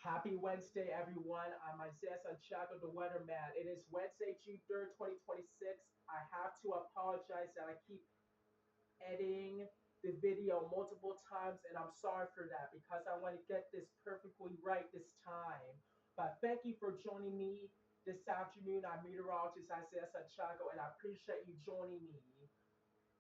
Happy Wednesday, everyone. I'm Isaiah Santiago, the weatherman. It is Wednesday, June 3rd, 2026. I have to apologize that I keep editing the video multiple times, and I'm sorry for that because I want to get this perfectly right this time. But thank you for joining me this afternoon. I'm meteorologist Isaiah Santiago, and I appreciate you joining me.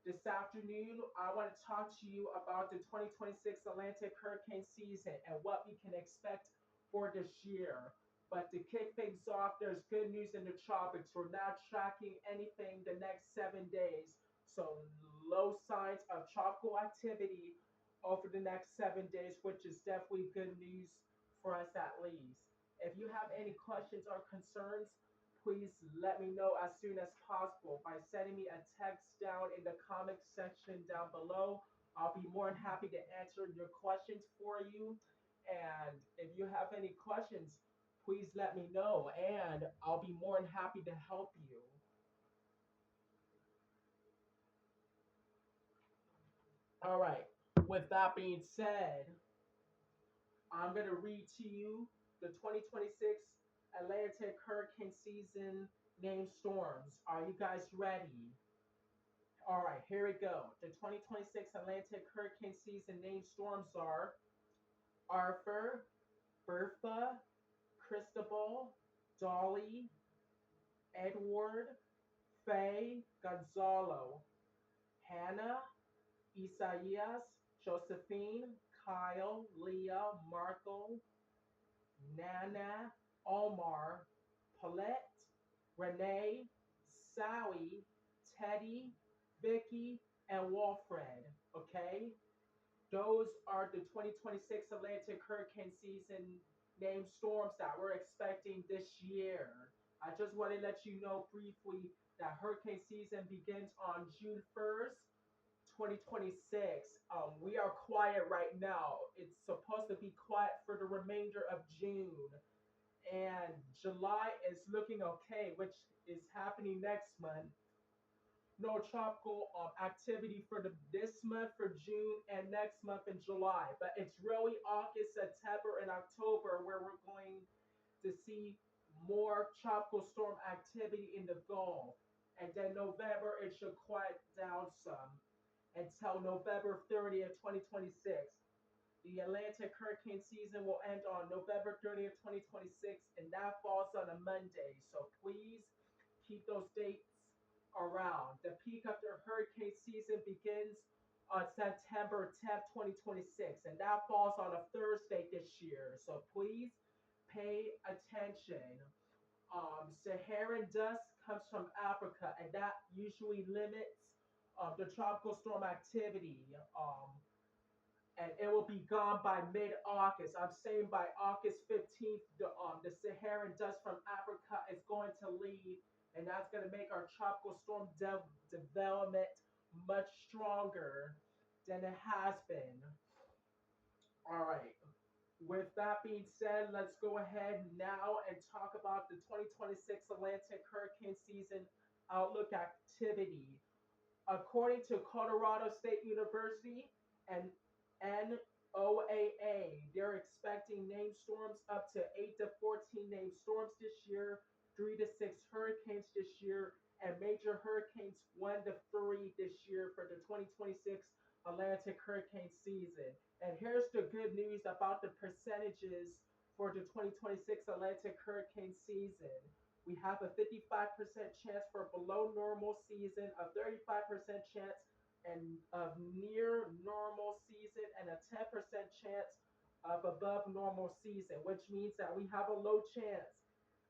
This afternoon, I want to talk to you about the 2026 Atlantic hurricane season and what we can expect for this year. But to kick things off, there's good news in the tropics. We're not tracking anything the next 7 days. So, low signs of tropical activity over the next 7 days, which is definitely good news for us at least. If you have any questions or concerns, please let me know as soon as possible by sending me a text down in the comment section down below. I'll be more than happy to answer your questions for you. And if you have any questions, please let me know, and I'll be more than happy to help you. All right, with that being said, I'm going to read to you the 2026 Atlantic hurricane season named storms. Are you guys ready? All right, here we go. The 2026 Atlantic hurricane season named storms are Arthur, Bertha, Cristobal, Dolly, Edward, Faye, Gonzalo, Hannah, Isaias, Josephine, Kyle, Leah, Marco, Nana, Omar, Paulette, Renee, Sally, Teddy, Vicky, and Walfred. Okay? Those are the 2026 Atlantic hurricane season named storms that we're expecting this year. I just want to let you know briefly that hurricane season begins on June 1st, 2026. We are quiet right now. It's supposed to be quiet for the remainder of June. And July is looking okay, which is happening next month. No tropical activity for this month for June and next month in July. But it's really August, September, and October where we're going to see more tropical storm activity in the Gulf. And then November, it should quiet down some until November 30th, 2026. The Atlantic hurricane season will end on November 30th, 2026, and that falls on a Monday. So please keep those dates around. The peak of the hurricane season begins on September 10th, 2026, and that falls on a Thursday this year. So please pay attention. Saharan dust comes from Africa, and that usually limits the tropical storm activity. And it will be gone by mid-August. I'm saying by August 15th, the Saharan dust from Africa is going to leave, and that's going to make our tropical storm development much stronger than it has been. All right. With that being said, let's go ahead now and talk about the 2026 Atlantic hurricane season outlook activity. According to Colorado State University and NOAA, they're expecting named storms up to 8 to 14 named storms this year, 3 to 6 hurricanes this year, and major hurricanes 1 to 3 this year for the 2026 Atlantic hurricane season. And here's the good news about the percentages for the 2026 Atlantic hurricane season. We have a 55% chance for below normal season, a 35% chance and of near normal season, and a 10% chance of above normal season, which means that we have a low chance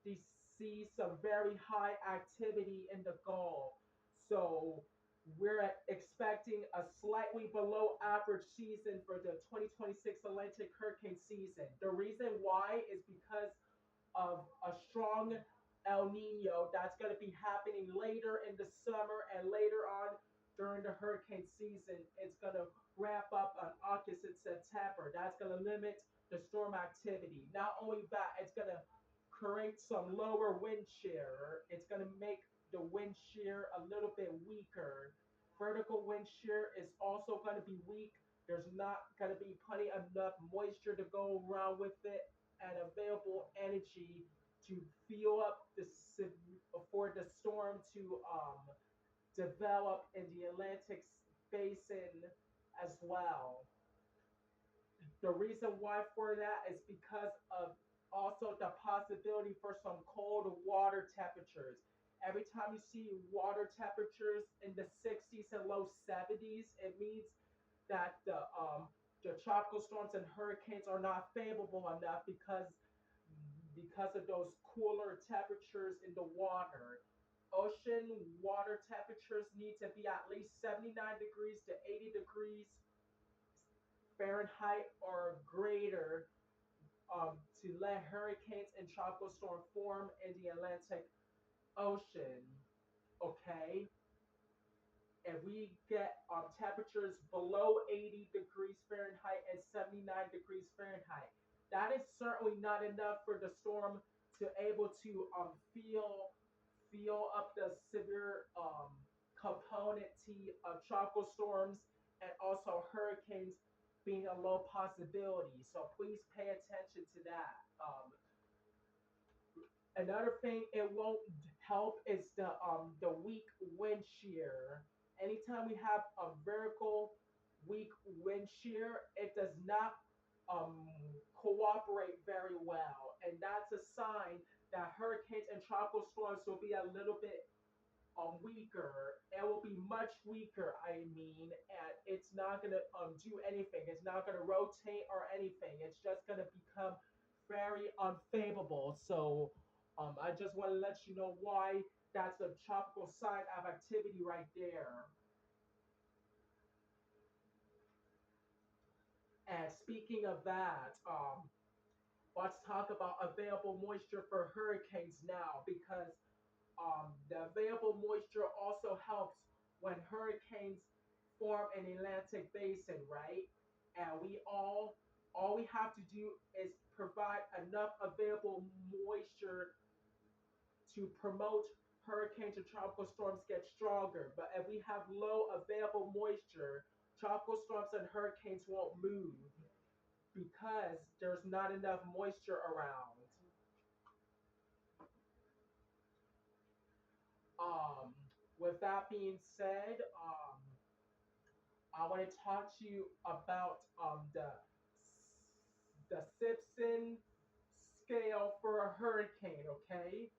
to see some very high activity in the Gulf. So we're expecting a slightly below average season for the 2026 Atlantic hurricane season. The reason why is because of a strong El Nino that's going to be happening later in the summer and later on during the hurricane season. It's going to ramp up on August and September. That's going to limit the storm activity. Not only that, it's going to create some lower wind shear. It's going to make the wind shear a little bit weaker. Vertical wind shear is also going to be weak. There's not going to be plenty enough moisture to go around with it. and available energy to fuel up for the storm to develop in the Atlantic basin as well. The reason why for that is because of also the possibility for some cold water temperatures. Every time you see water temperatures in the 60s and low 70s, it means that the tropical storms and hurricanes are not favorable enough because of those cooler temperatures in the water. Ocean water temperatures need to be at least 79 degrees to 80 degrees Fahrenheit or greater to let hurricanes and tropical storm form in the Atlantic Ocean. Okay, and we get temperatures below 80 degrees Fahrenheit and 79 degrees Fahrenheit. That is certainly not enough for the storm to able to feel up the severe component of tropical storms and also hurricanes being a low possibility. So please pay attention to that. Another thing it won't help is the weak wind shear. Anytime we have a vertical weak wind shear, it does not um, cooperate very well, and that's a sign that hurricanes and tropical storms will be a little bit weaker. It will be much weaker. I mean, and it's not gonna do anything. It's not gonna rotate or anything. It's just gonna become very unfavorable. So, I just want to let you know why that's a tropical sign of activity right there. And speaking of that, let's talk about available moisture for hurricanes now because the available moisture also helps when hurricanes form in the Atlantic basin, right? And all we have to do is provide enough available moisture to promote hurricanes and tropical storms get stronger. But if we have low available moisture, tropical storms and hurricanes won't move because there's not enough moisture around. Um, with that being said, I want to talk to you about the Simpson scale for a hurricane. Okay,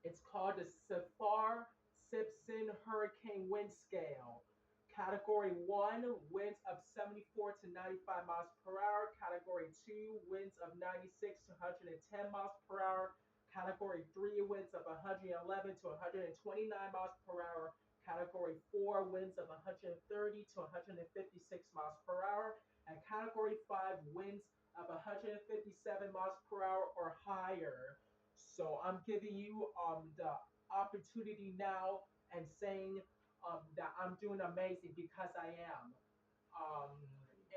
it's called the Saffir-Simpson Hurricane Wind Scale. Category 1, winds of 74 to 95 miles per hour. Category 2, winds of 96 to 110 miles per hour. Category 3, winds of 111 to 129 miles per hour. Category 4, winds of 130 to 156 miles per hour. And Category 5, winds of 157 miles per hour or higher. So I'm giving you the opportunity now and saying that I'm doing amazing because I am. Um,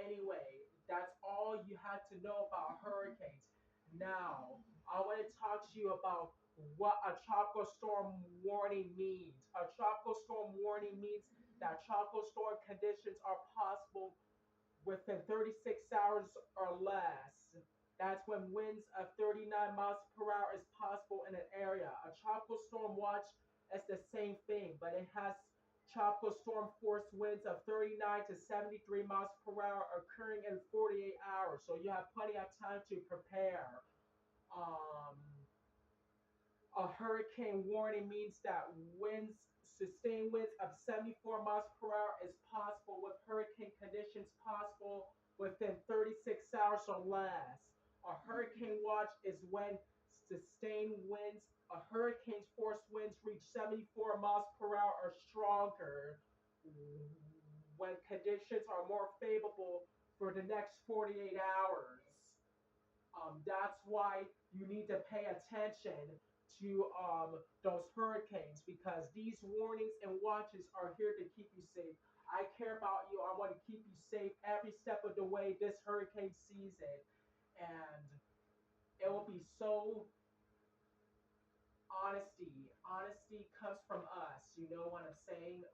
anyway, that's all you had to know about hurricanes. Now, I want to talk to you about what a tropical storm warning means. A tropical storm warning means that tropical storm conditions are possible within 36 hours or less. That's when winds of 39 miles per hour is possible in an area. A tropical storm watch is the same thing, but it has tropical storm force winds of 39 to 73 miles per hour occurring in 48 hours. So you have plenty of time to prepare. Um, a hurricane warning means that winds, sustained winds of 74 miles per hour is possible with hurricane conditions possible within 36 hours or less. A hurricane watch is when sustained winds, a hurricane's force winds reach 74 miles per hour or stronger when conditions are more favorable for the next 48 hours. That's why you need to pay attention to those hurricanes because these warnings and watches are here to keep you safe. I care about you. I want to keep you safe every step of the way this hurricane season. And it will be so honesty. Honesty comes from us. You know what I'm saying?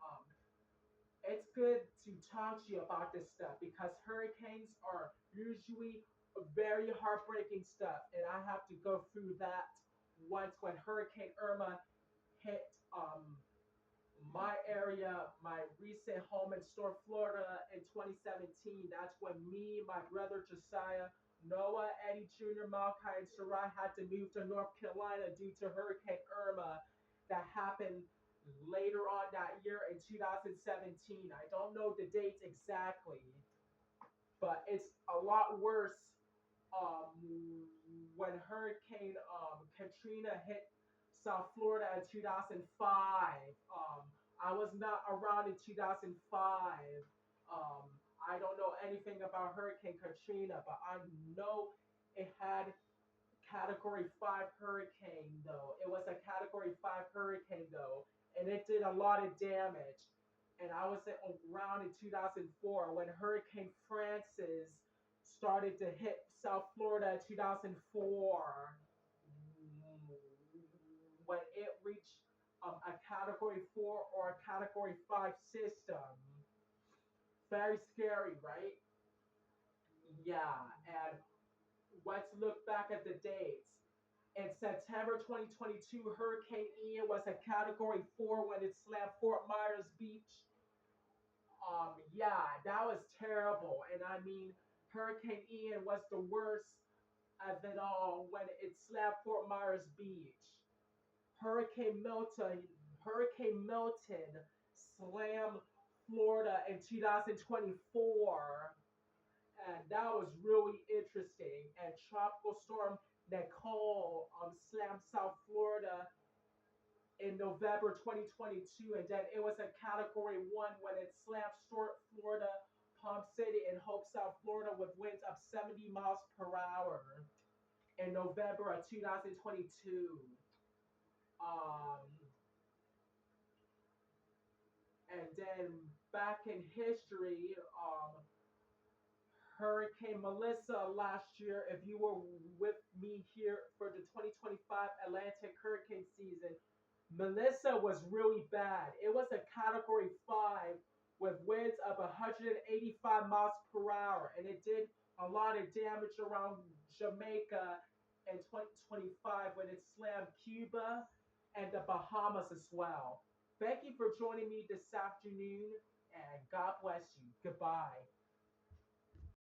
It's good to talk to you about this stuff because hurricanes are usually very heartbreaking stuff, and I have to go through that once when Hurricane Irma hit my area, my recent home in Storm, Florida in 2017. That's when me, my brother Josiah, Noah, Eddie Jr., Malachi, and Sarai had to move to North Carolina due to Hurricane Irma that happened later on that year in 2017. I don't know the dates exactly, but it's a lot worse um, when Hurricane Katrina hit South Florida in 2005. I was not around in 2005. I don't know anything about Hurricane Katrina, but I know it had Category 5 hurricane though. It was a Category 5 hurricane though, and it did a lot of damage. And I was around in 2004 when Hurricane Francis started to hit South Florida in 2004. When it reached a Category 4 or a Category 5 system. Very scary, right? Yeah, and let's look back at the dates. In September 2022, Hurricane Ian was a Category 4 when it slammed Fort Myers Beach. Yeah, that was terrible. And I mean, Hurricane Ian was the worst of it all when it slammed Fort Myers Beach. Hurricane Milton, Hurricane Milton slammed Florida in 2024, and that was really interesting. And Tropical Storm Nicole slammed South Florida in November 2022, and then it was a Category 1 when it slammed Florida, Palm City, and Hope, South Florida with winds of 70 miles per hour in November of 2022. Um, and then back in history, Hurricane Melissa last year, if you were with me here for the 2025 Atlantic hurricane season, Melissa was really bad. It was a Category 5 with winds of 185 miles per hour, and it did a lot of damage around Jamaica in 2025 when it slammed Cuba and the Bahamas as well. Thank you for joining me this afternoon, and God bless you. Goodbye.